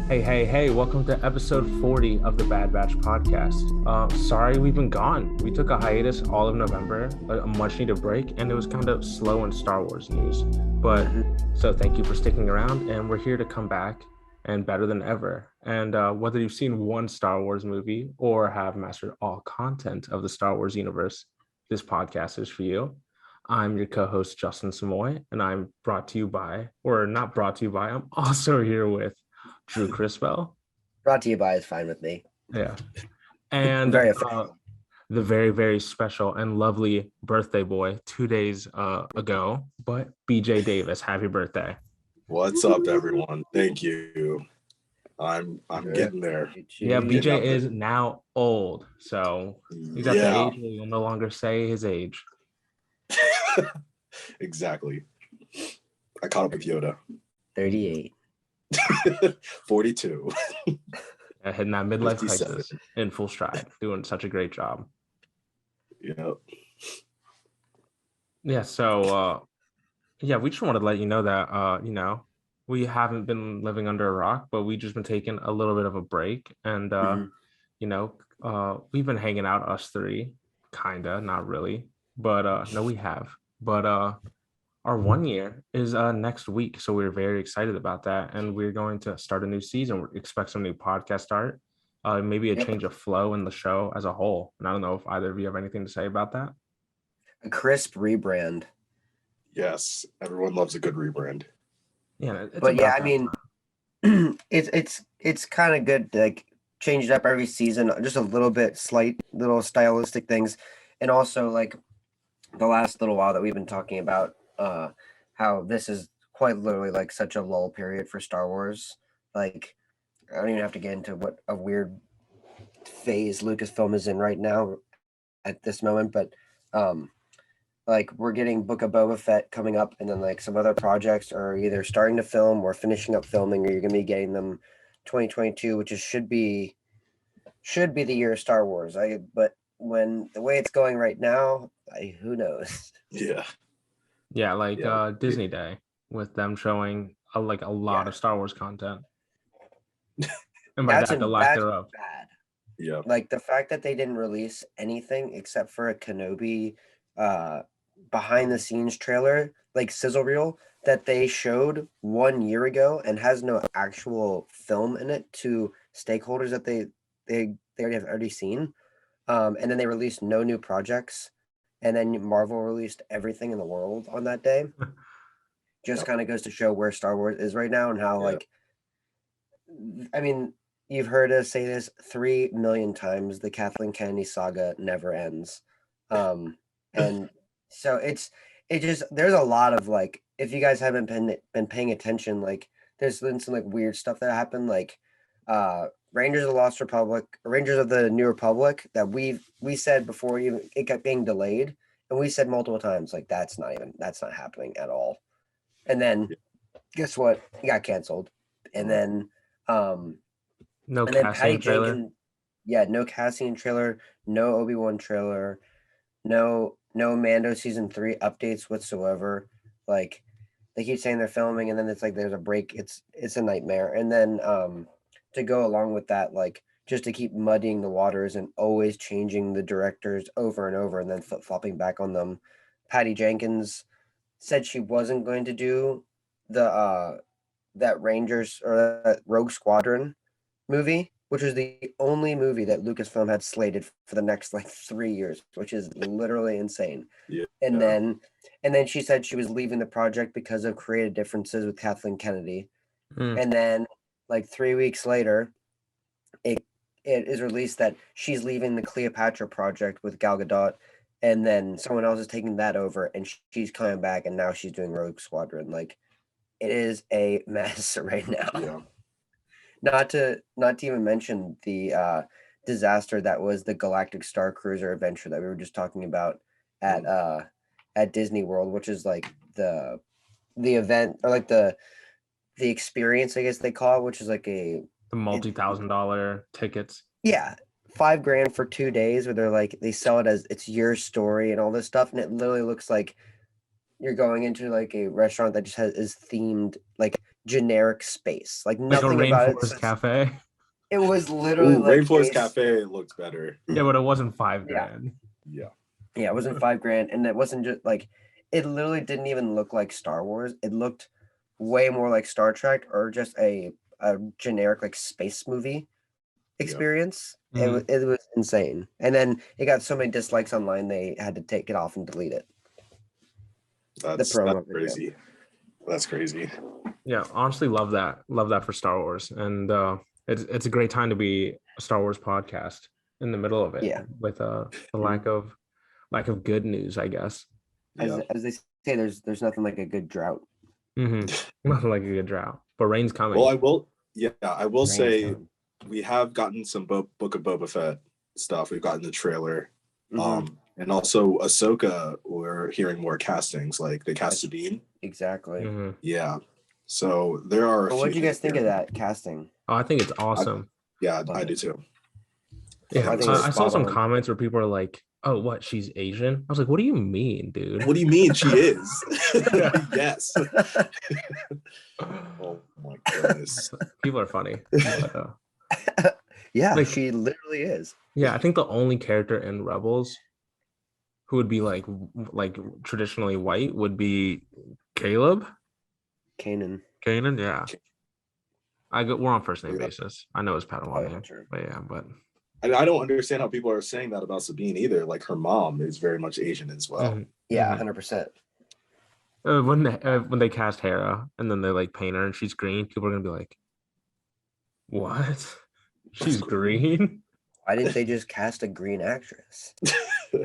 Hey, welcome to episode 40 of the Bad Batch podcast. Sorry we've been gone. We took a hiatus all of November, a much needed break, and it was kind of slow in Star Wars news. But so thank you for sticking around, and we're here to come back and better than ever. And whether you've seen one Star Wars movie or have mastered all content of the Star Wars universe, this podcast is for you. I'm your co-host, Justin Samoy, and I'm brought to you by, or not brought to you by, I'm also here with Drew Criswell. Brought to you by is fine with me. Yeah. And Very official. the very, very special and lovely birthday boy 2 days ago, but BJ Davis, happy birthday. What's up, everyone? Thank you. I'm getting there. Yeah, Getting BJ up is there. now old. So he's at the Yeah, age where you'll no longer say his age. exactly. I caught up with Yoda. 38. 42. Hitting that midlife 57. crisis in full stride, doing such a great job. Yep. Yeah, so yeah, we just wanted to let you know that we haven't been living under a rock, but we just been taking a little bit of a break. And we've been hanging out, us three, kinda, not really. But no, we have. But our 1 year is next week. So we're very excited about that. And we're going to start a new season. We expect some new podcast art, maybe a change of flow in the show as a whole. And I don't know if either of you have anything to say about that. A crisp rebrand. Yes, everyone loves a good rebrand. Yeah, But yeah, I mean, it's kind of good to like change it up every season, just a little bit, slight little stylistic things. And also like the last little while that we've been talking about how this is quite literally like such a lull period for Star Wars. Like I don't even have to get into what a weird phase Lucasfilm is in right now at this moment, but like we're getting Book of Boba Fett coming up, and then like some other projects are either starting to film or finishing up filming, or you're gonna be getting them 2022, which is should be the year of Star Wars. But when the way it's going right now, who knows? Yeah. Like Disney Day with them showing a lot of Star Wars content. And by that, the lack thereof. Bad. Yeah. Like the fact that they didn't release anything except for a Kenobi behind the scenes trailer, like sizzle reel that they showed 1 year ago and has no actual film in it to stakeholders that they already seen. And then they released no new projects. And then Marvel released everything in the world on that day. Just kind of goes to show where Star Wars is right now and how like I mean, you've heard us say this 3 million times. The Kathleen Kennedy saga never ends. And so it just there's a lot of like if you guys haven't been paying attention, like there's been some like weird stuff that happened, like Rangers of the Lost Republic, Rangers of the New Republic that we said before even it kept being delayed, and we said multiple times like that's not happening at all. And then guess what? It got canceled. And then no and then casting trailer. No casting trailer, no Obi-Wan trailer, no Mando season 3 updates whatsoever. Like they keep saying they're filming and then it's like there's a break. It's a nightmare. And then to go along with that, like just to keep muddying the waters and always changing the directors over and over and then flip-flopping back on them. Patty Jenkins said she wasn't going to do the that Rangers or that Rogue Squadron movie, which was the only movie that Lucasfilm had slated for the next like 3 years, which is literally insane. Yeah. And then she said she was leaving the project because of creative differences with Kathleen Kennedy. And then like 3 weeks later, it is released that she's leaving the Cleopatra project with Gal Gadot, and then someone else is taking that over, and she's coming back, and now she's doing Rogue Squadron. Like, it is a mess right now. Yeah. Not to even mention the disaster that was the Galactic Star Cruiser adventure that we were just talking about at Disney World, which is like the event or like the experience, I guess they call it, which is like the multi-$1,000 tickets. Yeah, $5,000 for 2 days, where they're like they sell it as it's your story and all this stuff, and it literally looks like you're going into like a restaurant that just is themed like generic space. Like Like a nothing about it. Rainforest Cafe. It was literally Ooh, like Rainforest Cafe looked better. Yeah, but it wasn't $5 Yeah. grand. Yeah. Yeah, it wasn't $5 grand, and it wasn't just like it literally didn't even look like Star Wars. It looked way more like Star Trek or just a generic like space movie experience. Mhm. It was insane. And then it got so many dislikes online they had to take it off and delete it. That's promo video. crazy. That's crazy. Yeah, honestly, love that. Love that for Star Wars, and it's a great time to be a Star Wars podcast in the middle of it. Yeah. With the lack of good news, I guess. As they say, there's nothing like a good drought. Nothing like a good drought, but rain's coming. Well, I will Rain's say coming. we have gotten some Book of Boba Fett stuff. We've gotten the trailer. Mhm. And also Ahsoka, we're hearing more castings, like they cast Sabine. Exactly. Mhm. Yeah. So there are. But what do you guys think of that casting? Oh, I think it's awesome. I do too. Yeah, I think I saw spot some on. comments where people are like, "Oh, what? She's Asian?" I was like, "What do you mean, dude?" What do you mean she is? Yes. Oh my goodness. People are funny. But, Yeah, like- she literally is. yeah, I think the only character in Rebels who would be like traditionally white would be Caleb. Kanan. Kanan, yeah. We're on first name Yeah. basis. I know his Padawan yeah, name, true. but yeah, but I don't understand how people are saying that about Sabine either. Like her mom is very much Asian as well. Mhm. Yeah, Mhm. 100%. When they cast Hera and then they like paint her and she's green, people are gonna be like, "What? She's green?" Why didn't they just cast a green actress? Oh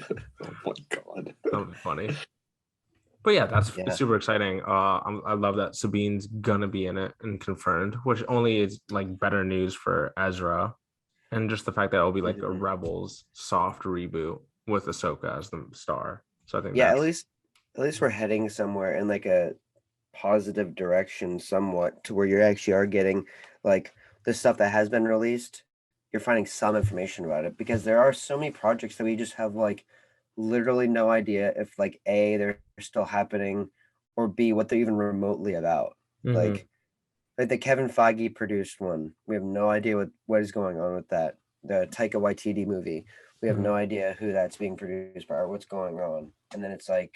my god. That would be funny. But yeah, that's Yeah. super exciting. I love that Sabine's gonna be in it and confirmed, which only is like better news for Ezra, and just the fact that it'll be like a Mhm. Rebels soft reboot with Ahsoka as the star. So I think Yeah, that's at least we're heading somewhere in like a positive direction somewhat to where you actually are getting like the stuff that has been released. You're finding some information about it because there are so many projects that we just have like literally no idea if like A, they're still happening, or B, what they're even remotely about. Mhm. Like the Kevin Feige produced one. We have no idea what is going on with that. The Taika Waititi movie. We have no idea who that's being produced by or what's going on. And then it's like,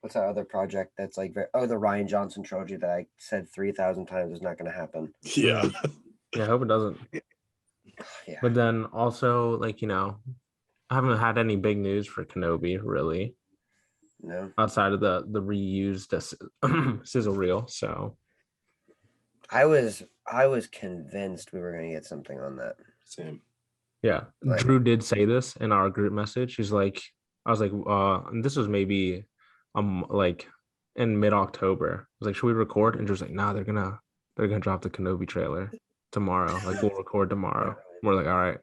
what's that other project that's like, the Ryan Johnson trilogy that I said 3,000 times is not going to happen. Yeah. Yeah, I hope it doesn't. Yeah. But then also, like, I haven't had any big news for Kenobi really No. outside of the reused sizzle reel. So I was convinced we were going to get something on that. Same. yeah, Like- Drew did say this in our group message. She's like, I was like, and this was maybe like in mid-October. I was like, should we record? And Drew's like, nah, they're gonna drop the Kenobi trailer tomorrow. Like, we'll record tomorrow. We're like, all right.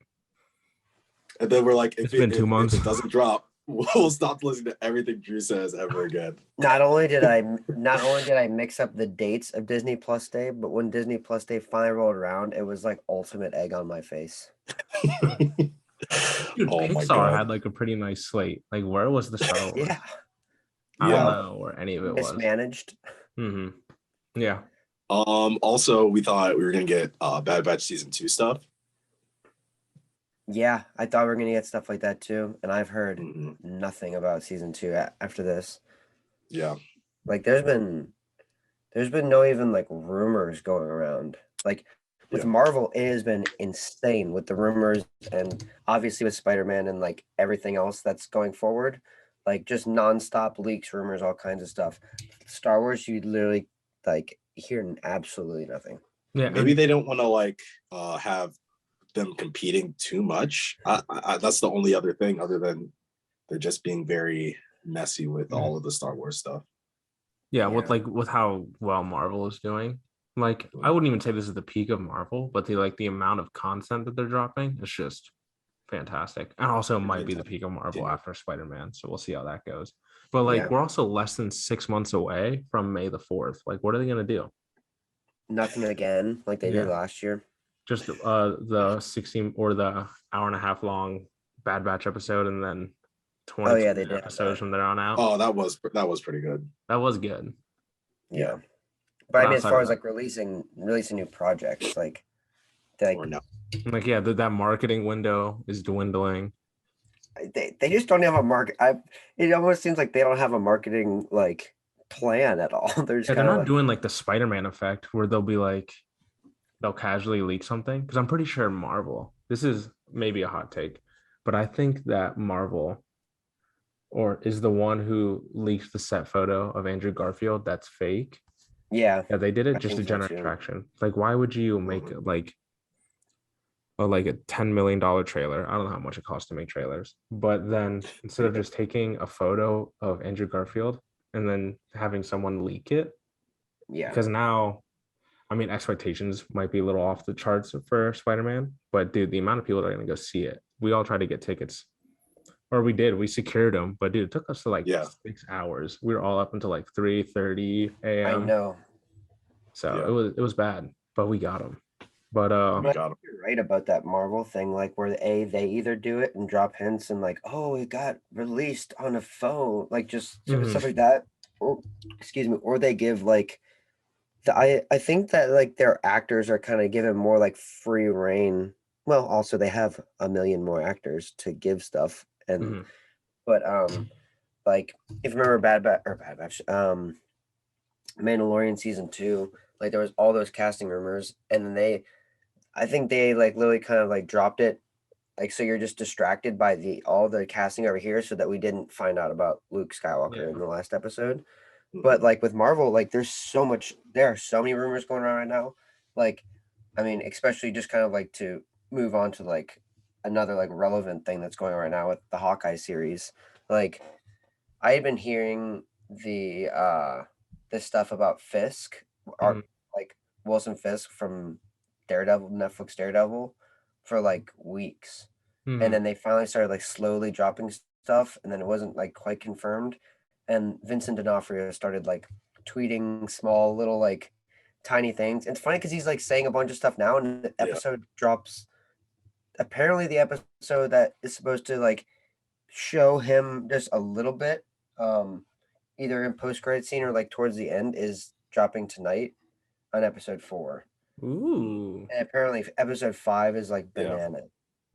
And then we're like, It's been 2 months. If it doesn't drop, we'll stop listening to everything Drew says ever again. Not only did I mix up the dates of Disney Plus Day, but when Disney Plus Day finally rolled around, it was like ultimate egg on my face. Dude, Oh my Pixar God. had like a pretty nice slate. Like, where was the Star Wars? Yeah. I Yeah. don't know where any of it was. Mismanaged. Yeah. Also, we thought we were gonna get Bad Batch season 2 stuff. Yeah, I thought we were gonna get stuff like that too, and I've heard Mhm. nothing about season 2 after this. Yeah. Like, there's been no even like rumors going around. Like with Yeah. Marvel, it has been insane with the rumors, and obviously with Spider-Man and like everything else that's going forward, like just nonstop leaks, rumors, all kinds of stuff. Star Wars, you literally like hear absolutely nothing. Yeah. Maybe they don't want to like have them competing too much. That's the only other thing, other than they're just being very messy with all of the Star Wars stuff. Yeah, Yeah. with how well Marvel is doing. Like, I wouldn't even say this is the peak of Marvel, but the amount of content that they're dropping is just fantastic. And also it might be the peak of Marvel after Spider-Man. So we'll see how that goes. But like, Yeah. we're also less than 6 months away from May the 4th. Like, what are they gonna do? Nothing again like they did Yeah. last year. Just the 16 or the hour and a half long Bad Batch episode, and then 20 yeah, they did have episodes that. from there on out. Oh, that was pretty good. That was good. Yeah. But I mean, as outside far of as that, like releasing new projects, like Or no. like yeah, that marketing window is dwindling. they just don't have a market. It almost seems like they don't have a marketing like plan at all. They're just Yeah, they're kind of not like, doing like the Spider-Man effect where they'll be like they'll casually leak something because I'm pretty sure Marvel. This is maybe a hot take, but I think that Marvel or is the one who leaked the set photo of Andrew Garfield that's fake. yeah, Yeah, they did it I just think to so generate too. traction. Like, why would you make like a $10 million trailer? I don't know how much it costs to make trailers, but then instead of just taking a photo of Andrew Garfield and then having someone leak it, Yeah, because now I mean, expectations might be a little off the charts for Spider-Man, but dude, the amount of people that are going to go see it, we all tried to get tickets, or we did. We secured them, but dude, it took us to like Yeah. 6 hours. We were all up until like 3:30 I a.m. know. So Yeah. it was bad, but we got them. But We got 'em. You're right about that Marvel thing, like where they either do it and drop hints and like, oh, it got released on a phone, like just stuff like that, or excuse me, or they give like I think that like their actors are kind of given more like free reign. Well, also they have a million more actors to give stuff, and mhm. but like if you remember Bad Batch, Mandalorian season 2, like there was all those casting rumors, and then I think they like literally kind of like dropped it, like so you're just distracted by the all the casting over here, so that we didn't find out about Luke Skywalker Yeah. in the last episode. But like with Marvel, like there are so many rumors going on right now. Like, I mean, especially just kind of like to move on to like another like relevant thing that's going on right now with the Hawkeye series. Like, I've been hearing this stuff about Fisk, or Mhm. like Wilson Fisk from Netflix Daredevil, for like weeks. And Mhm. then they finally started like slowly dropping stuff, and then it wasn't like quite confirmed. And Vincent D'Onofrio started like tweeting small little like tiny things. And it's funny because he's like saying a bunch of stuff now, and the Yeah. episode drops. Apparently, the episode that is supposed to like show him just a little bit, um, either in post credit scene or like towards the end, is dropping tonight on episode 4. Ooh. And apparently, episode 5 is like Yeah. banana.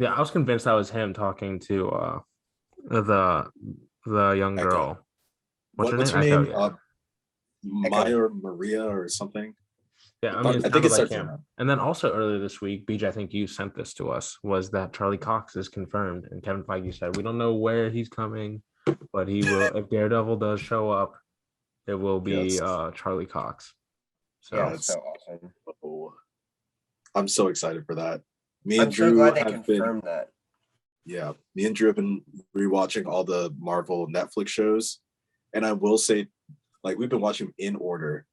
Yeah, I was convinced that was him talking to the young Echo. girl. What's her What's name? her Echo, name? yeah. Echo. Maya Maria or something. Yeah, I mean, it I think sounded it like starts with him. that. And then also earlier this week, BJ, I think you sent this to us, was that Charlie Cox is confirmed. And Kevin Feige said, we don't know where he's coming, but he will, if Daredevil does show up, it will be Yes. Charlie Cox. Yeah, So, so awesome. Oh, I'm so excited for that. Me and I'm so Drew glad they have been, confirmed that. yeah, me and Drew have been rewatching all the Marvel Netflix shows. And I will say, like, we've been watching them in order.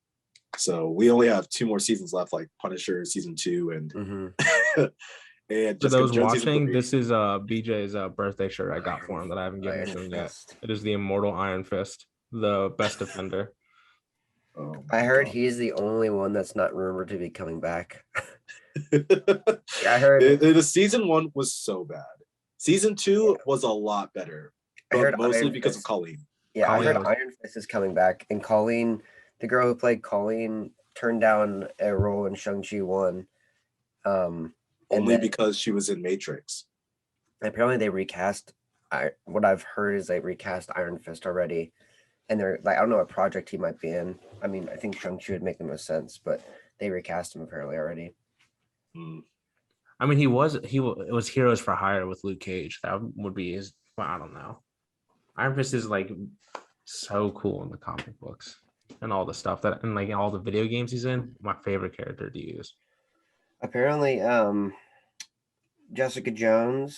So we only have 2 more seasons left, like Punisher season 2 and and for Jessica those Jones season watching, 3. this is BJ's birthday shirt I got for him that I haven't given Iron to him yet. Fist. It is the Immortal Iron Fist, the best defender. Oh, I my heard God. he's the only one that's not rumored to be coming back. it, I heard the season 1 was so bad. Season 2 was a lot better, I but heard mostly Iron because of Fist. Colleen. Yeah, I heard Colleen was Iron Fist is coming back, and Colleen, the girl who played Colleen, turned down a role in Shang-Chi 1. And Only then because she was in Matrix. apparently they recast. What I've heard is they recast Iron Fist already, and they're like, I don't know what project he might be in. I mean, I think Shang-Chi would make the most sense, but they recast him apparently already. Mm. I mean, it was Heroes for Hire with Luke Cage. That would be his. Well, I don't know. Iron Fist is like so cool in the comic books and all the stuff that and like all the video games he's in. My favorite character to use. Apparently, Jessica Jones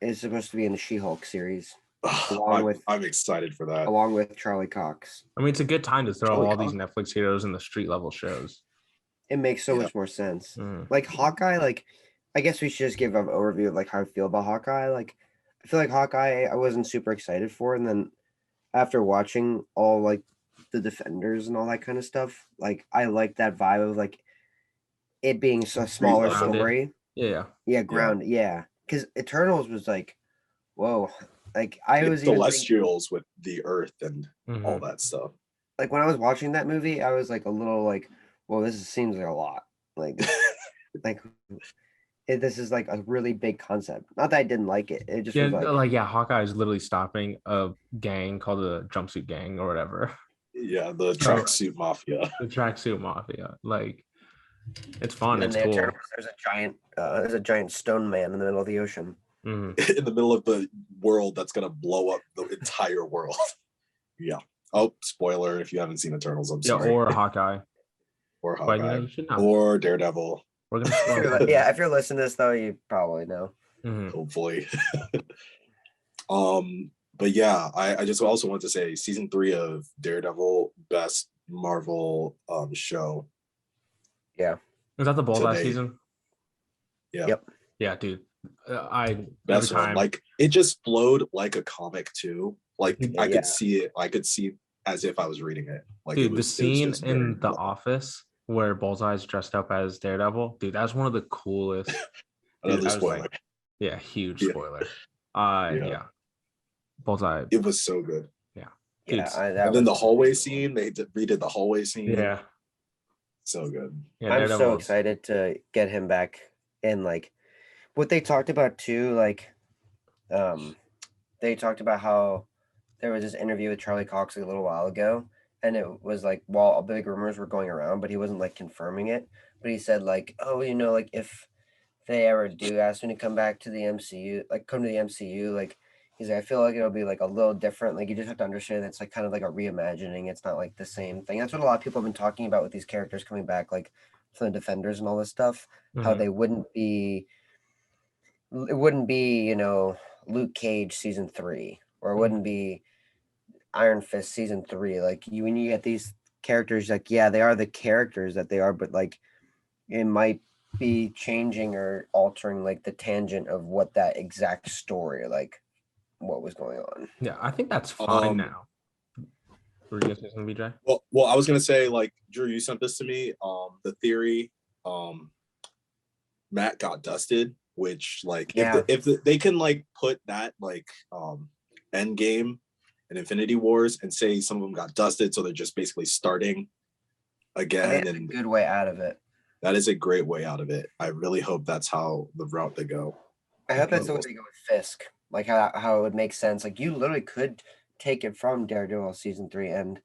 is supposed to be in the She-Hulk series, I'm excited for that. along with Charlie Cox. I mean, it's a good time to throw Charlie all Cox? these Netflix heroes in the street level shows. It makes so Yeah. much more sense. Mm. Like Hawkeye, like I guess we should just give an overview of like how I feel about Hawkeye. Like I feel like Hawkeye I wasn't super excited for, and then after watching all like the Defenders and all that kind of stuff, like I like that vibe of like it being a smaller level. story. Yeah. Yeah, ground. Yeah, because Eternals was like, whoa. Like I was even thinking, Celestials with the Earth and all Mhm. that stuff. like when I was watching that movie, I was like a little like, well, seems like a lot. Like, like this is like a really big concept. Not that I didn't like it. It just Yeah, was like, like yeah, Hawkeye is literally stopping a gang called the Jumpsuit Gang or whatever. Yeah, the So tracksuit mafia. the tracksuit mafia, like it's and fun, then it's the cool. Eternals. There's a giant stone man in the middle of the ocean. Mhm. In the middle of the world that's gonna blow up the entire world. Yeah. Oh, spoiler if you haven't seen Eternals, I'm Yeah, sorry. or Hawkeye. Or But Hawkeye. you should know. Or Daredevil, We're gonna spoil it. Yeah, if you're listening to this though, you probably know. Mhm. hopefully. But yeah, I just also want to say season 3 of Daredevil, best Marvel show. Yeah. Is that the Bullseye Today. season? Yeah. Yep. Yeah, dude. I Best every time one. Like it just flowed like a comic too. Like I Yeah. could see it. I could see as if I was reading it. Like dude, it the was scene just in very The well. Office where Bullseye's dressed up as Daredevil, dude, that's one of the coolest. Dude, Another I was spoiler. like, yeah, huge Yeah. spoiler. Yeah. Yeah. Bullseye. It was so good. Yeah. Yeah. Dude. And then the hallway scene, they redid the hallway scene. Yeah. So good. Yeah, I'm so Daredevil's- excited to get him back. And like what they talked about too, like they talked about how there was this interview with Charlie Cox a little while ago, and it was like while big rumors were going around, but he wasn't like confirming it. But he said like, oh, like if they ever do ask me to come back to the MCU, like come to the MCU, like he's like, I feel like it'll be like a little different. Like you just have to understand it's like kind of like a reimagining. It's not like the same thing. That's what a lot of people have been talking about with these characters coming back, like from the Defenders and all this stuff. How Mhm. they wouldn't be, it wouldn't be, Luke Cage season 3, or it wouldn't be Iron Fist season 3. Like when you get these characters, like yeah, they are the characters that they are, but like it might be changing or altering like the tangent of what that exact story, like what was going on. Yeah, I think that's fine now. Were you gonna say something, BJ? Well, I was gonna say, like, Drew, you sent this to me. The theory, Matt got dusted, which like Yeah. if they can like put that like end game and Infinity Wars and say some of them got dusted, so they're just basically starting again, That's and a good way out of it. that is a great way out of it. I really hope that's how the route they go. I hope that's the way they go with Fisk. Like how it would make sense. Like you literally could take it from Daredevil season 3 and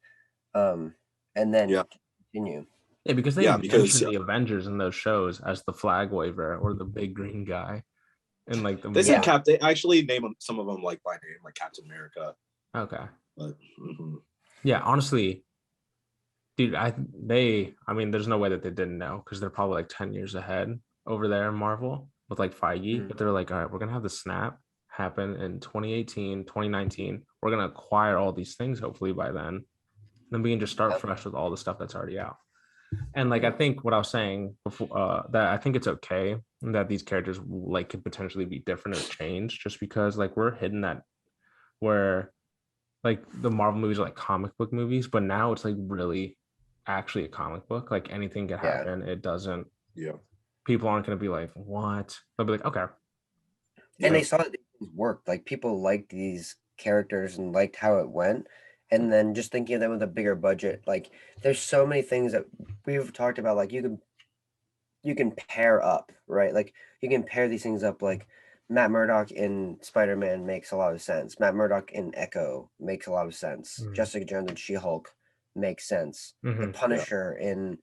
then Yeah. continue. Yeah, because they Yeah, because- mentioned the Avengers in those shows as the flag waver or the big green guy. And like the They said Yeah. They actually name some of them like by name, like Captain America. Okay. But Yeah, honestly, dude, I mean, there's no way that they didn't know because they're probably like 10 years ahead over there in Marvel with like Feige. Mhm. But they're like, all right, we're gonna have the snap happen in 2018, 2019. We're gonna acquire all these things hopefully by then. Then we can just start Yep. fresh with all the stuff that's already out. And like I think what I was saying before, that I think it's okay that these characters like could potentially be different or change, just because like we're hidden that where like the Marvel movies are like comic book movies, but now it's like really actually a comic book. Like anything could Yeah. happen. It doesn't. yeah. People aren't gonna be like, what? They'll be like, okay. And they saw that these worked. Like people liked these characters and liked how it went. And then just thinking of them with a bigger budget, like there's so many things that we've talked about. Like you can pair up, right? Like you can pair these things up. Like Matt Murdock in Spider-Man makes a lot of sense. Matt Murdock in Echo makes a lot of sense. Mhm. Jessica Jones and She-Hulk makes sense. The Mhm. Punisher in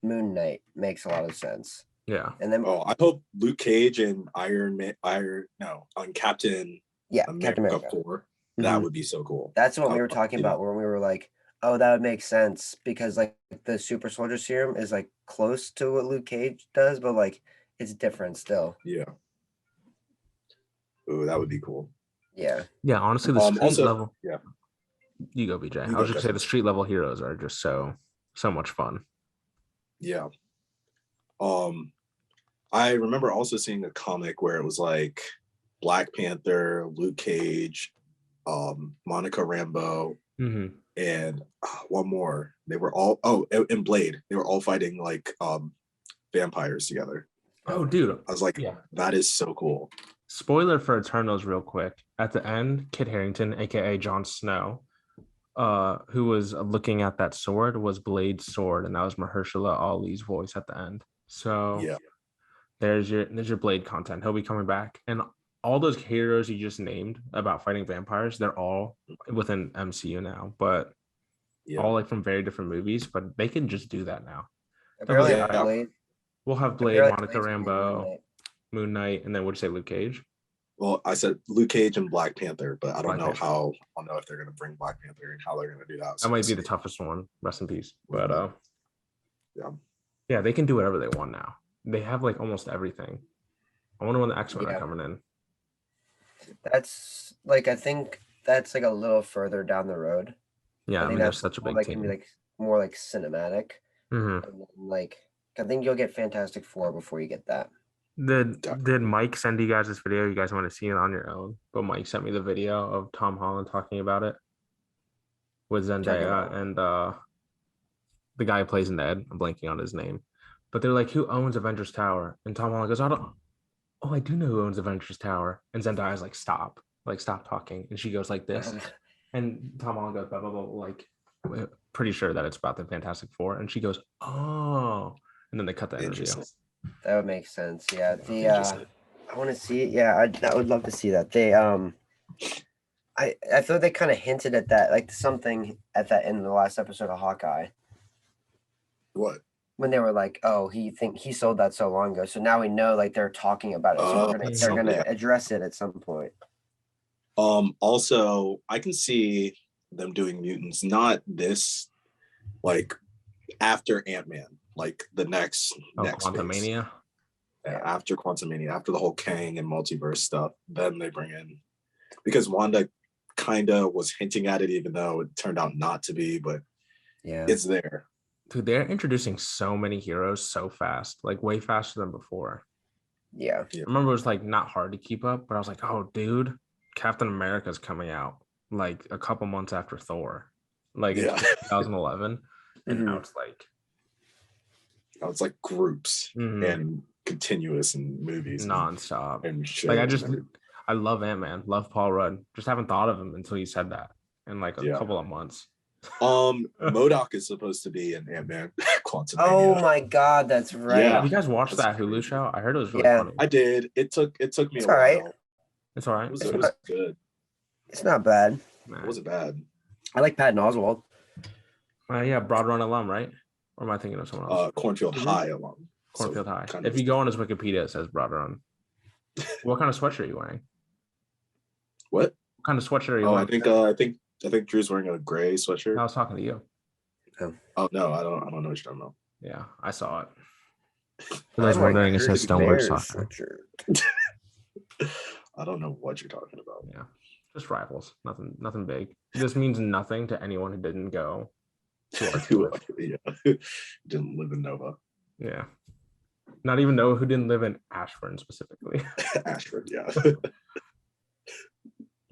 Moon Knight makes a lot of sense. Yeah. And then Oh, I hope Luke Cage and on Captain Captain America. 4. Mhm. That would be so cool. That's what we Oh, were talking yeah. about when we were like, oh, that would make sense because like the super soldier serum is like close to what Luke Cage does, but like it's different still. Yeah. Oh, that would be cool. Yeah. Yeah. Honestly, the street also- level. yeah. You go, BJ. You I go, was just gonna say Justin. the street level heroes are just so much fun. Yeah. I remember also seeing a comic where it was like Black Panther, Luke Cage, Monica Rambeau, Mm-hmm. and one more. They were all and Blade. They were all fighting like vampires together. Oh, dude. I was like, Yeah. that is so cool. Spoiler for Eternals, real quick. At the end, Kit Harington, aka Jon Snow, who was looking at that sword was Blade's sword, and that was Mahershala Ali's voice at the end. So Yeah. there's your Blade content. He'll be coming back, and all those heroes you just named about fighting vampires, they're all within MCU now, but Yeah. all like from very different movies. But they can just do that now. They'll Apparently, be like, Blade. we'll have Blade, Apparently Monica Blade's gonna be Moon Rambeau, Knight. Moon Knight, and then would you say Luke Cage? Well, I said Luke Cage and Black Panther, but I don't Black know Panther. how. I don't know if they're gonna bring Black Panther and how they're gonna do that. That might be the toughest one. Rest in peace. But Yeah. yeah, they can do whatever they want now. They have like almost everything. I wonder when the X-Men are Yeah. coming in. That's like I think that's like a little further down the road. Yeah, I mean, that's they're such a more big like team. can be like more like cinematic. Mhm. And then, like I think you'll get Fantastic Four before you get that. Did Mike send you guys this video? You guys want to see it on your own? But Mike sent me the video of Tom Holland talking about it with Zendaya and the guy who plays Ned. I'm blanking on his name. But they're like, who owns Avengers Tower? And Tom Holland goes, I don't. Oh, I do know who owns Avengers Tower. And Zendaya's like, stop talking. And she goes like this. And Tom Holland goes, blah, blah, blah, like, pretty sure that it's about the Fantastic Four. And she goes, oh. And then they cut the interview. That would make sense. Yeah. I want to see it. Yeah, I would love to see that. They I thought they kind of hinted at that, like something at that in the last episode of Hawkeye. What? When they were like, "Oh, he sold that so long ago," so now we know like they're talking about it. So they're gonna address it at some point. Also, I can see them doing mutants, not this, like after Ant-Man, like the next Quantumania. Yeah, after Quantumania, after the whole Kang and multiverse stuff, then they bring in, because Wanda kind of was hinting at it, even though it turned out not to be, but yeah, it's there. Dude, they're introducing so many heroes so fast, like way faster than before. Yeah. I remember it was like not hard to keep up, but I was like, oh, dude, Captain America's coming out like a couple months after Thor, like in 2011, and now it's like groups and continuous in movies, nonstop, and shows. Like I love Ant-Man, love Paul Rudd. Just haven't thought of him until you said that in like a couple of months. MODOK is supposed to be in Ant-Man Quantumania. Oh my god, that's right. Yeah. Have you guys watched that Hulu show? I heard it was really funny. I did. It took me it's a while. Right. It's all right. It was good. It's not bad. It wasn't bad. I like Patton Oswalt. Yeah, Broad Run alum, right? Or am I thinking of someone else? Cornfield High alum. Cornfield High. If you go on his Wikipedia, it says Broad Run. What kind of sweatshirt are you wearing? What kind of sweatshirt are you wearing? I think Drew's wearing a gray sweatshirt. I was talking to you. Oh no, I don't know what you're talking about. Yeah, I saw it. I was wondering, it says Stoneberg soccer. I don't know what you're talking about. Yeah, just rivals. Nothing big. This means nothing to anyone who didn't go to our tour. Didn't live in Nova. Yeah. Not even Nova, who didn't live in Ashburn specifically. Ashburn, yeah.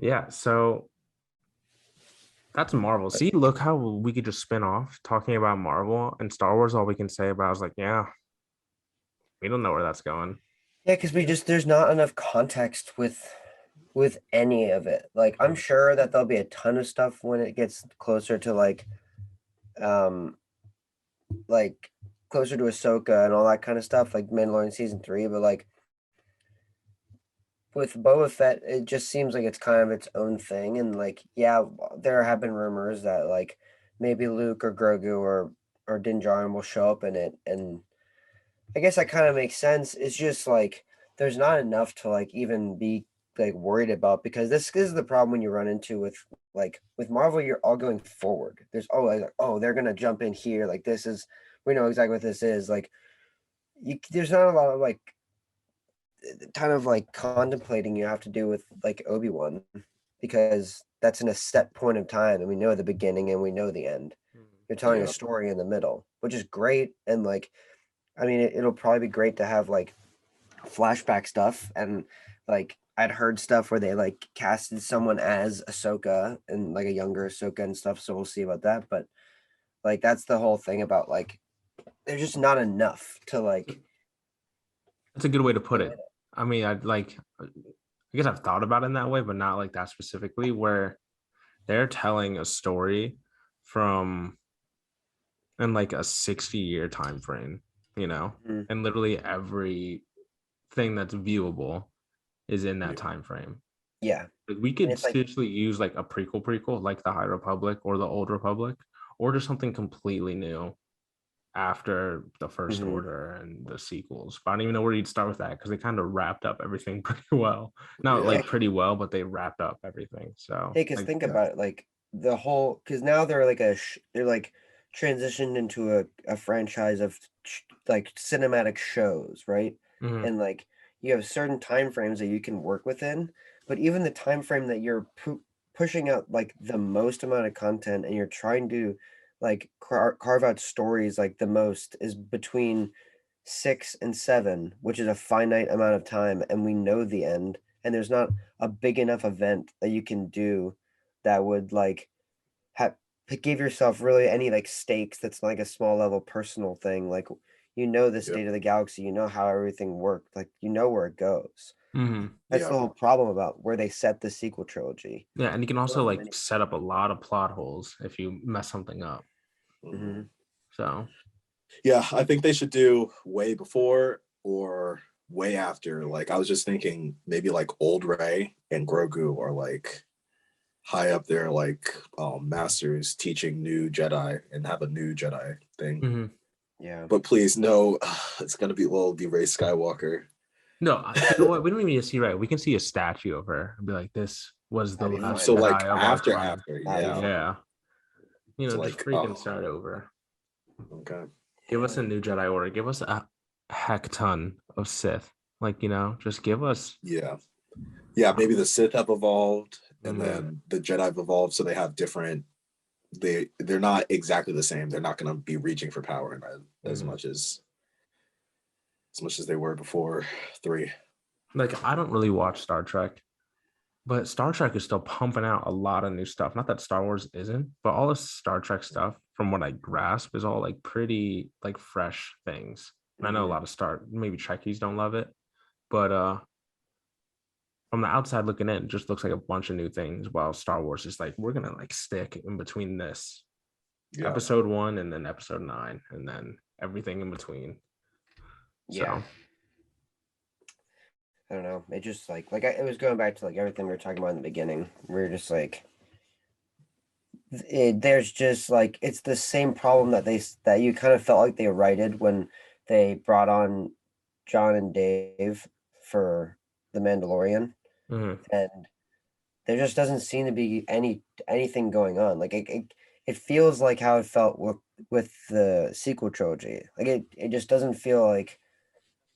Yeah, so that's Marvel. See, look how we could just spin off talking about Marvel and Star Wars. All we can say about is like, yeah, we don't know where that's going. Yeah, because there's not enough context with any of it. Like, I'm sure that there'll be a ton of stuff when it gets closer to like closer to Ahsoka and all that kind of stuff, like Mandalorian season 3. But like with Boba Fett, it just seems like it's kind of its own thing. And like, yeah, there have been rumors that like maybe Luke or Grogu or Din Djarin will show up in it, and I guess that kind of makes sense. It's just like there's not enough to like even be like worried about, because this is the problem when you run into with Marvel. You're all going forward. There's always like, oh, they're gonna jump in here. Like we know exactly what this is. Like there's not a lot of like kind of like contemplating you have to do with like Obi-Wan, because that's in a set point of time and we know the beginning and we know the end. You're telling a story in the middle, which is great. And like, I mean, it'll probably be great to have like flashback stuff, and like I'd heard stuff where they like casted someone as Ahsoka and like a younger Ahsoka and stuff. So we'll see about that. But like, that's the whole thing about like, there's just not enough to like. That's a good way to put it. I mean, I guess I've thought about it in that way, but not like that specifically, where they're telling a story from in like a 60-year time frame, Mhm. and literally everything that's viewable is in that Yeah. time frame. Yeah. Like, we And could it's like, seriously use like a prequel, like the High Republic or the Old Republic, or just something completely new after the First mhm. Order and the sequels. But I don't even know where you'd start with that because they kind of wrapped up everything pretty well. Not Yeah. like pretty well, but they wrapped up everything. So Hey, because like, think Yeah. about it, like the whole, because now they're like they're like transitioned into a franchise of like cinematic shows, right? mhm, And like you have certain time frames that you can work within, but even the time frame that you're pushing out like the most amount of content and you're trying to like carve out stories like the most is between 6 and 7, which is a finite amount of time, and we know the end, and there's not a big enough event that you can do that would like have give yourself really any like stakes that's like a small level personal thing. Like the Yeah. state of the galaxy, how everything worked, like where it goes. mhm. That's Yeah. the whole problem about where they set the sequel trilogy. Yeah, and you can You don't also have like many. set up a lot of plot holes if you mess something up. Mhm. Mhm. So Yeah, I think they should do way before or way after. Like I was just thinking maybe like old Ray and Grogu are like high up there, like masters teaching new Jedi and have a new Jedi thing. mhm. Yeah. But please, no, it's gonna be Ray Skywalker. No, you know what? We don't even need to see right. We can see a statue of her and be like, "This was the That'd be last fine. So like Jedi of our time." after, That'd be yeah. fine. Yeah, So just like, freaking start over. okay, Give us Yeah. a new Jedi Order. Give us a heck ton of Sith. Like, just give us. yeah, yeah. Maybe the Sith have evolved, and Mhm, then the Jedi have evolved, so they have different. They're not exactly the same. They're not gonna be reaching for power as mhm. much as they were before 3. Like, I don't really watch Star Trek, but Star Trek is still pumping out a lot of new stuff. Not that Star Wars isn't, but all the Star Trek stuff, from what I grasp, is all like pretty like fresh things. And I know a Mhm. lot of maybe Trekkies don't love it, but from the outside looking in, it just looks like a bunch of new things. While Star Wars is like, we're gonna like stick in between this Yeah, episode 1 and then episode 9, and then everything in between. Yeah. So I don't know. It just it was going back to like everything we were talking about in the beginning. We are just like, there's just like it's the same problem that you kind of felt like they righted when they brought on John and Dave for the Mandalorian, mhm. and there just doesn't seem to be anything going on. Like it feels like how it felt with the sequel trilogy. Like it just doesn't feel like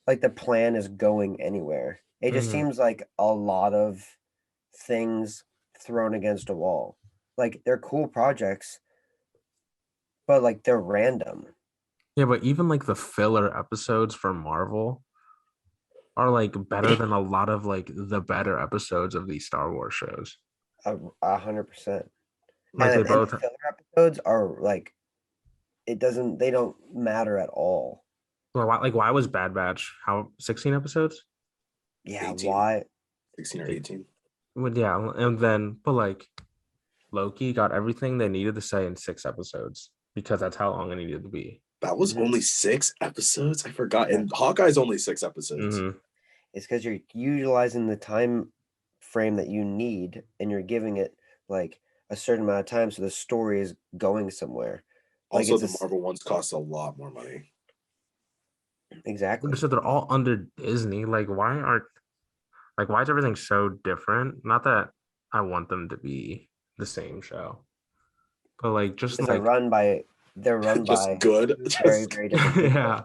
the plan is going anywhere. It just Mhm. seems like a lot of things thrown against a wall. Like they're cool projects, but like they're random. Yeah, but even like the filler episodes for Marvel are like better than a lot of like the better episodes of these Star Wars shows. 100%. Like they And the both. filler episodes are like they don't matter at all. Well, why was Bad Batch how 16 episodes? Yeah, 18, why? 16 or It, 18. well, yeah, and then but like Loki got everything they needed to say in 6 episodes because that's how long it needed to be. That was Mhm. only 6 episodes. I forgot. Yeah. And Hawkeye's only 6 episodes. Mm-hmm. It's because you're utilizing the time frame that you need and you're giving it like a certain amount of time so the story is going somewhere. Like Also, it's the Marvel ones cost a lot more money. exactly. So they're all under Disney. Why is everything so different? Not that I want them to be the same show, but like just Because like they're run Just by good. two very, Just very different people. yeah,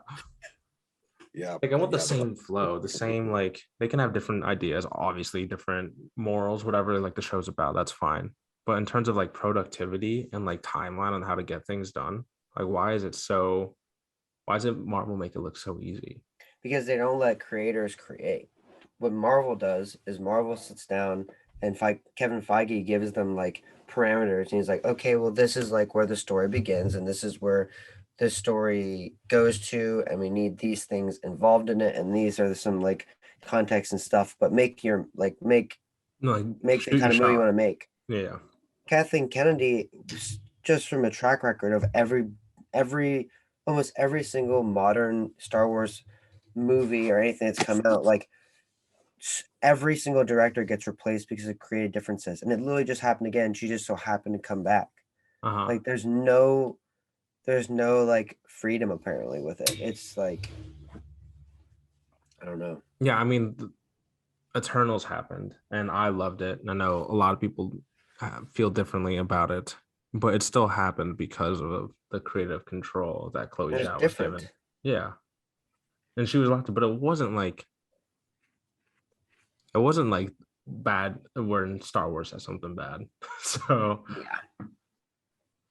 yeah, like I but want the yeah, same flow, the same like they can have different ideas, obviously different morals, whatever like the show's about. That's fine. But in terms of like productivity and like timeline on how to get things done, like why does it Marvel make it look so easy? Because they don't let creators create. What Marvel does is Marvel sits down and Kevin Feige gives them like parameters, and he's like, okay, well, this is like where the story begins, and this is where the story goes to, and we need these things involved in it, and these are some like context and stuff. But make No, like make the shoot your kind of movie you shot. want to make. Yeah. Kathleen Kennedy, just from a track record of almost every single modern Star Wars movie or anything that's come out, like every single director gets replaced because of creative differences, and it literally just happened again. She just so happened to come back. Like there's no like freedom apparently with it. It's like, I don't know. Yeah, I mean, Eternals happened, and I loved it. And I know a lot of people feel differently about it, but it still happened because of the creative control that Chloe Zhao was given. Yeah, and she was allowed to, but it wasn't like bad when Star Wars has something bad. So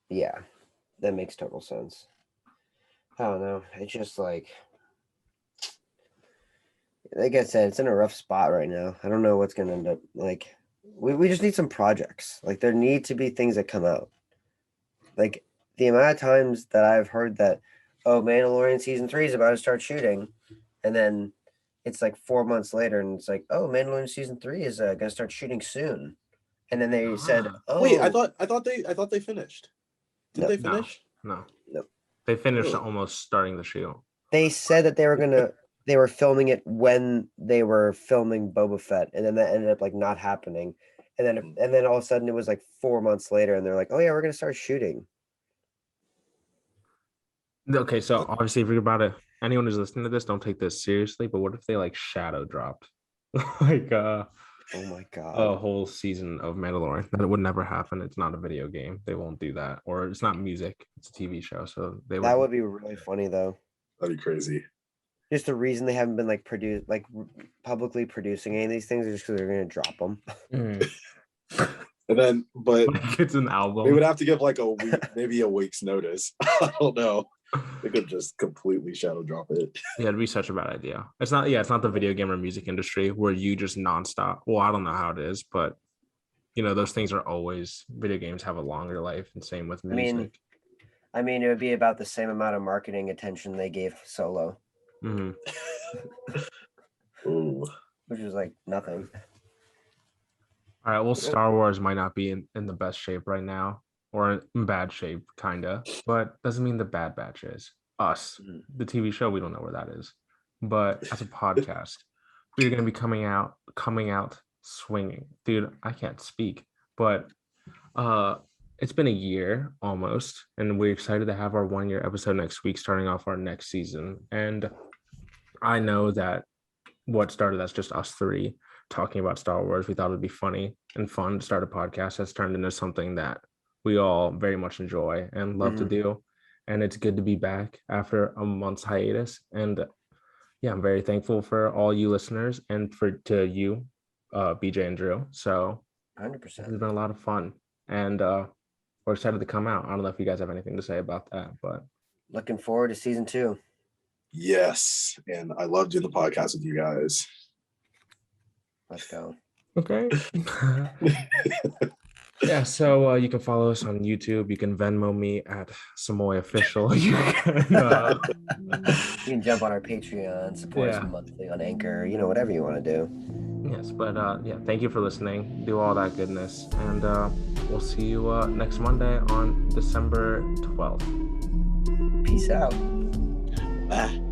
yeah, that makes total sense. I don't know. It's just like I said, it's in a rough spot right now. I don't know what's gonna end up like. We just need some projects. Like there need to be things that come out. Like the amount of times that I've heard that, oh, Mandalorian season 3 is about to start shooting, and then it's like 4 months later, and it's like, oh, Mandalorian season 3 is gonna start shooting soon, and then they said, oh, wait, I thought they finished. Did they finish? No. Nope. They finished almost starting the show. They said that they were filming it when they were filming Boba Fett, and then that ended up like not happening, and then all of a sudden it was like 4 months later, and they're like, oh yeah, we're gonna start shooting. Okay, so obviously, if you're about to, anyone who's listening to this, don't take this seriously. But what if they like shadow dropped, like oh my god, a whole season of Mandalorian? That would never happen. It's not a video game. They won't do that, or it's not music. It's a TV show. So that would be really funny though. That'd be crazy. Just the reason they haven't been like publicly producing any of these things is just because they're gonna drop them. And then, but like it's an album. They would have to give like a week, maybe a week's notice. I don't know. They could just completely shadow drop it. Yeah, it'd be such a bad idea. It's not the video game or music industry where you just nonstop. Well, I don't know how it is, but those things are always, video games have a longer life, and same with music. I mean, it would be about the same amount of marketing attention they gave Solo. Mm-hmm. Ooh. Which is like nothing. All right, well, Star Wars might not be in the best shape right now, or in bad shape, kind of, but doesn't mean the Bad Batch is. Us, the TV show, we don't know where that is. But as a podcast, we're going to be coming out swinging. Dude, I can't speak, but it's been a year almost, and we're excited to have our 1-year episode next week, starting off our next season. And I know that what started as just us three talking about Star Wars, we thought it'd be funny and fun to start a podcast, has turned into something that we all very much enjoy and love to do. And it's good to be back after a month's hiatus. And yeah, I'm very thankful for all you listeners and to you, BJ and Drew. So 100%. It's been a lot of fun, and we're excited to come out. I don't know if you guys have anything to say about that, but looking forward to season 2. Yes, and I love doing the podcast with you guys. Let's go. Okay. Yeah, so you can follow us on YouTube. You can Venmo me at Samoy Official. You can jump on our Patreon, support us monthly on Anchor, whatever you want to do. Yes, but yeah, thank you for listening. Do all that goodness, and we'll see you next Monday on December 12th. Peace out. Bye.